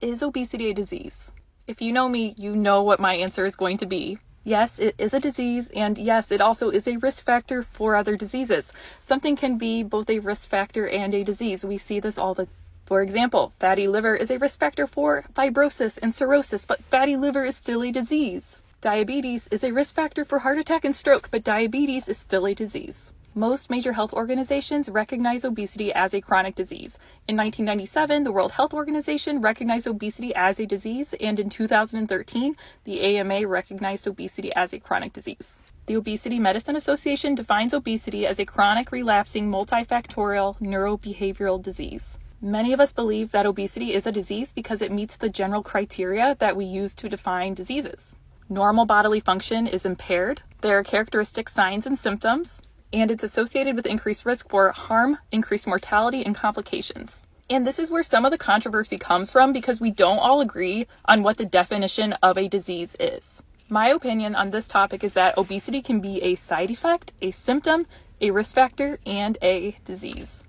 Is obesity a disease? If you know me, you know what my answer is going to be. Yes, it is a disease, and yes, it also is a risk factor for other diseases. Something can be both a risk factor and a disease. We see this for example, fatty liver is a risk factor for fibrosis and cirrhosis, but fatty liver is still a disease. Diabetes is a risk factor for heart attack and stroke, but diabetes is still a disease. Most major health organizations recognize obesity as a chronic disease. In 1997, the World Health Organization recognized obesity as a disease, and in 2013, the AMA recognized obesity as a chronic disease. The Obesity Medicine Association defines obesity as a chronic, relapsing, multifactorial neurobehavioral disease. Many of us believe that obesity is a disease because it meets the general criteria that we use to define diseases. Normal bodily function is impaired, there are characteristic signs and symptoms, and it's associated with increased risk for harm, increased mortality, and complications. And this is where some of the controversy comes from because we don't all agree on what the definition of a disease is. My opinion on this topic is that obesity can be a side effect, a symptom, a risk factor, and a disease.